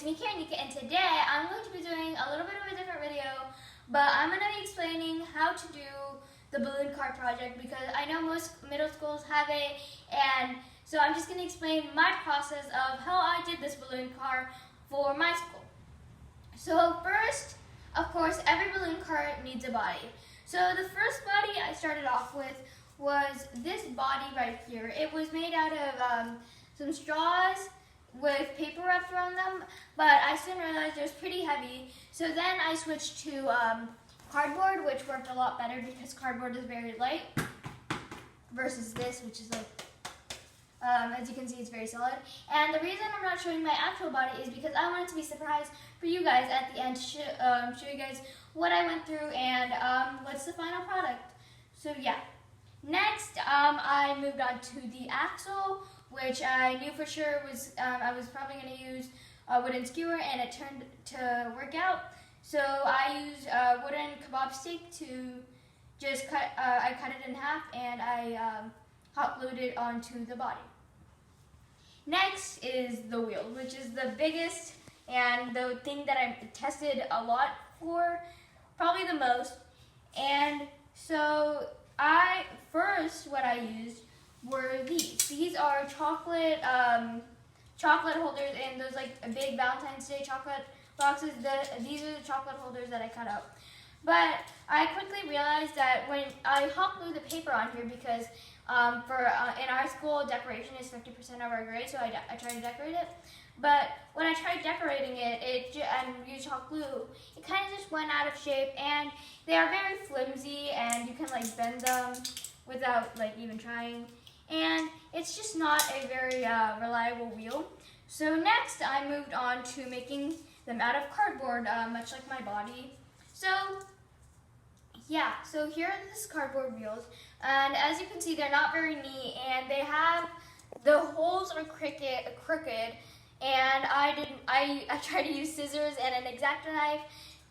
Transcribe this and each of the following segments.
it's me, Karen, and today I'm going to be doing a little bit of a different video, but I'm going to be explaining how to do the balloon car project because I know most middle schools have it, and so I'm just going to explain my process of how I did this balloon car for my school. So first, of course, every balloon car needs a body. So the first body I started off with was this body right here. It was made out of some straws with paper wrapped around them, but I soon realized it was pretty heavy. So then I switched to cardboard, which worked a lot better because cardboard is very light versus this, which is like, as you can see, it's very solid. And the reason I'm not showing my actual body is because I want it to be a surprise for you guys at the end to show you guys what I went through and what's the final product. So yeah. Next, I moved on to the axle, which I knew for sure was I was probably going to use a wooden skewer, and it turned to work out. So I used a wooden kebab stick to just cut. I cut it in half, and I hot glued it onto the body. Next is the wheel, which is the biggest and the thing that I tested a lot for, probably the most. And so what I used were these. These are chocolate holders, and those like big Valentine's Day chocolate boxes. These are the chocolate holders that I cut out. But I quickly realized that when I hot glued the paper on here, because in our school decoration is 50% of our grade, so I tried to decorate it. But when I tried decorating it and used hot glue, it kind of just went out of shape, and they are very flimsy, and you can like bend them without like even trying. And it's just not a very reliable wheel. So next I moved on to making them out of cardboard, much like my body. So yeah, so here are these cardboard wheels, and as you can see, they're not very neat, and the holes are crooked, and I tried to use scissors and an X-Acto knife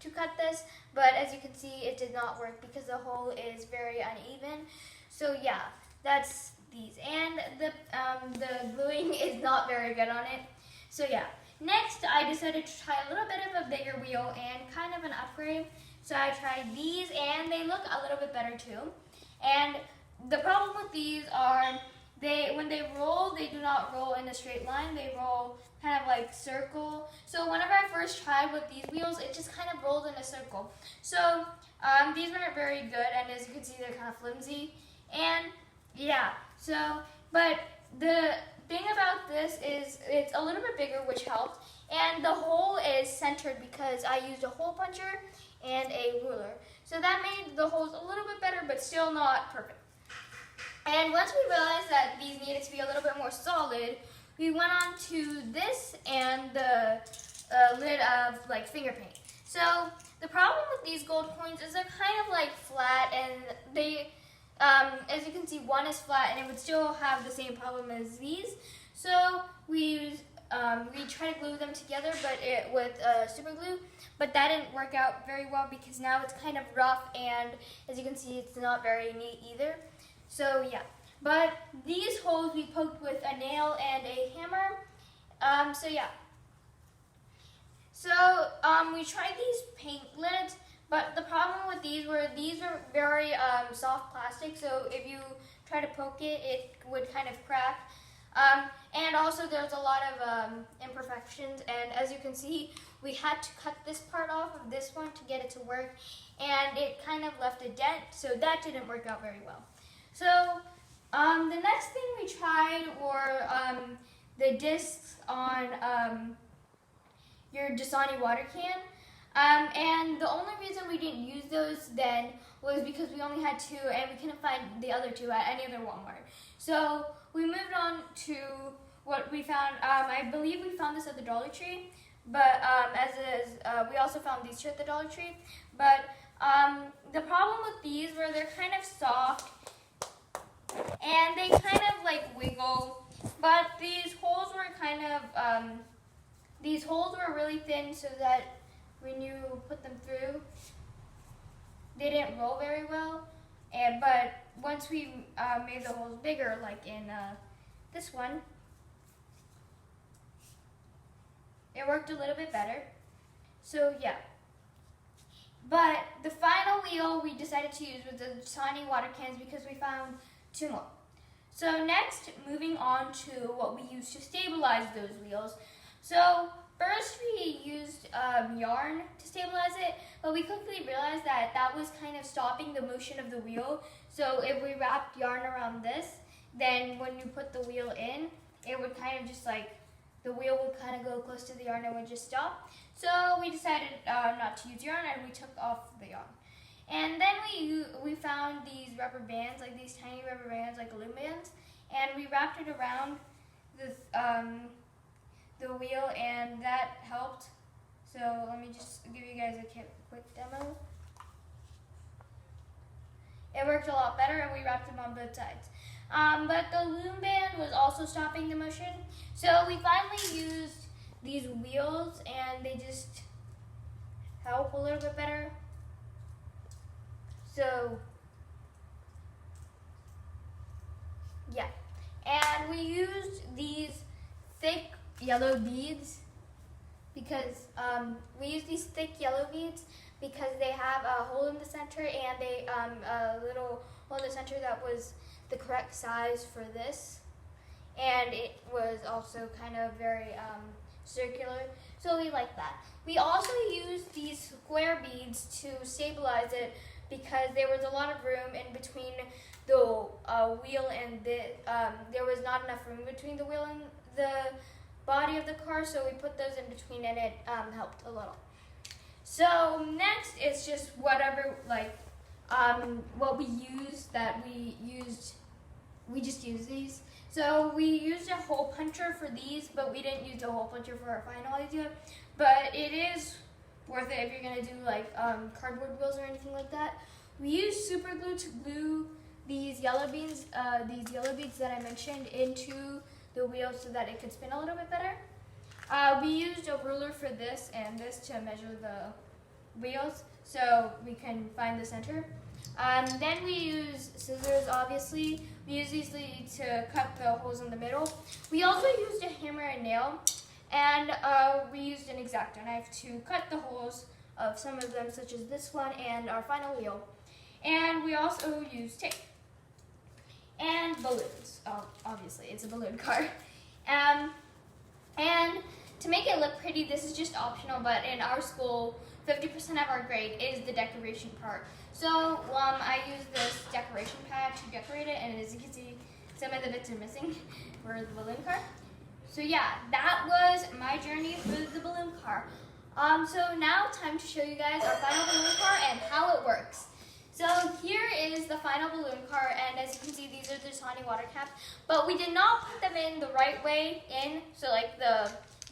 to cut this, but as you can see, it did not work because the hole is very uneven. So yeah, that's these, and the gluing is not very good on it. So yeah, next I decided to try a little bit of a bigger wheel and kind of an upgrade. So I tried these, and they look a little bit better too. And the problem with these are when they roll, they do not roll in a straight line. They roll kind of like circle. So whenever I first tried with these wheels, it just kind of rolled in a circle. So these weren't very good, and as you can see, they're kind of flimsy. And yeah, but the thing about this is it's a little bit bigger, which helped. And the hole is centered because I used a hole puncher and a ruler. So that made the holes a little bit better, but still not perfect. And once we realized that these needed to be a little bit more solid, we went on to this and the lid of like finger paint. So the problem with these gold coins is they're kind of like flat, and they, as you can see, one is flat, and it would still have the same problem as these. So we tried to glue them together, but with super glue, but that didn't work out very well because now it's kind of rough, and as you can see, it's not very neat either. So yeah, but these holes we poked with a nail and a hammer. So yeah. So we tried these paint lids, but the problem with these were very soft plastic. So if you try to poke it, it would kind of crack. And also there's a lot of imperfections, and as you can see, we had to cut this part off of this one to get it to work, and it kind of left a dent, so that didn't work out very well. So the next thing we tried were the discs on your Dasani water can. And the only reason we didn't use those then was because we only had two, and we couldn't find the other two at any other Walmart. So we moved on to what we found. I believe we found this at the Dollar Tree, but we also found these two at the Dollar Tree. But the problem with these were they're kind of soft, and they kind of like wiggle. But these holes were really thin, so that when you put them through, they didn't roll very well. But once we made the holes bigger, like in this one, it worked a little bit better. So yeah. But the final wheel we decided to use was the tiny water cans because we found 2 more. So next, moving on to what we used to stabilize those wheels. So first we used yarn to stabilize it, but we quickly realized that that was kind of stopping the motion of the wheel. So if we wrapped yarn around this, then when you put the wheel in, it would kind of just like, the wheel would kind of go close to the yarn and would just stop. So we decided not to use yarn, and we took off the yarn. And then we found these rubber bands, like these tiny rubber bands, like glue bands, and we wrapped it around the wheel, and that helped. So let me just give you guys a quick demo. It worked a lot better, and we wrapped them on both sides. But the loom band was also stopping the motion. So we finally used these wheels, and they just help a little bit better. So yeah, and we used these thick yellow beads because they have a hole in the center, and they a little hole in the center that was the correct size for this, and it was also kind of very circular, so we like that. We also used these square beads to stabilize it because there was a lot of room in between the wheel and there was not enough room between the wheel and the body of the car, so we put those in between, and it helped a little. So next it's just whatever, like what we used that we just used these. So we used a hole puncher for these, but we didn't use a hole puncher for our final idea. But it is worth it if you're gonna do like cardboard wheels or anything like that. We used super glue to glue these yellow beads that I mentioned into the wheel so that it could spin a little bit better. We used a ruler for this and this to measure the wheels so we can find the center. Then we use scissors, obviously. We use these to cut the holes in the middle. We also used a hammer and nail, and we used an X-Acto knife to cut the holes of some of them, such as this one and our final wheel. And we also used tape and balloons. Obviously, it's a balloon car. And to make it look pretty, this is just optional, but in our school, 50% of our grade is the decoration part. So I used this decoration pad to decorate it, and as you can see, some of the bits are missing for the balloon car. So yeah, that was my journey through the balloon car. So now time to show you guys our final balloon car and how it works. So here is the final balloon car, and as you can see, these are the tiny water caps, but we did not put them in the right way in, so like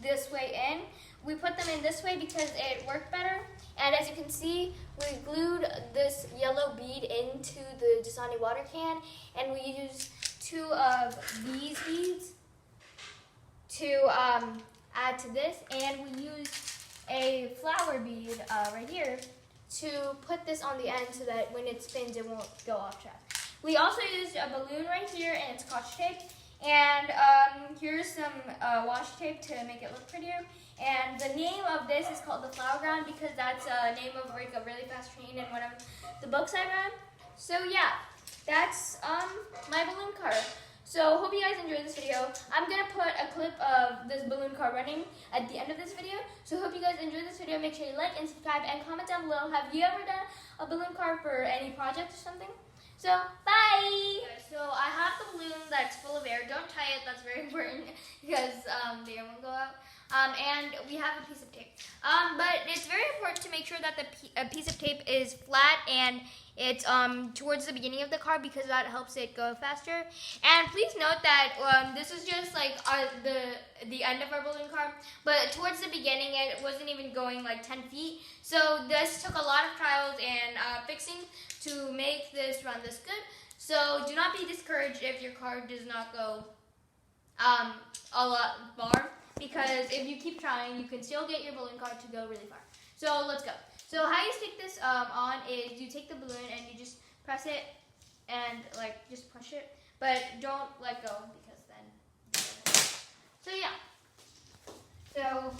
this way in. We put them in this way because it worked better. And as you can see, we glued this yellow bead into the Dasani water can, and we used 2 of these beads to add to this, and we used a flower bead right here to put this on the end so that when it spins, it won't go off track. We also used a balloon right here and Scotch tape, and here's some washi tape to make it look prettier. And the name of this is called the Flower Ground because that's a name of like a really fast train in one of the books I read. So yeah, that's my balloon car. So hope you guys enjoyed this video. I'm gonna put a clip of this balloon car running at the end of this video. So hope you guys enjoyed this video. Make sure you like and subscribe and comment down below. Have you ever done a balloon car for any project or something? So bye. So I have the balloon that's full of air. Don't tie it. That's very important because the air won't go out. And we have a piece of tape. But it's very important to make sure that the piece of tape is flat and it's towards the beginning of the car because that helps it go faster. And please note that this is just like the end of our balloon car, but towards the beginning it wasn't even going like 10 feet. So this took a lot of trials and fixing to make this run this good. So do not be discouraged if your car does not go a lot far, because if you keep trying, you can still get your balloon car to go really far. So let's go. So how you stick this on is you take the balloon and you just press it and like just push it, but don't let go because then. So yeah. So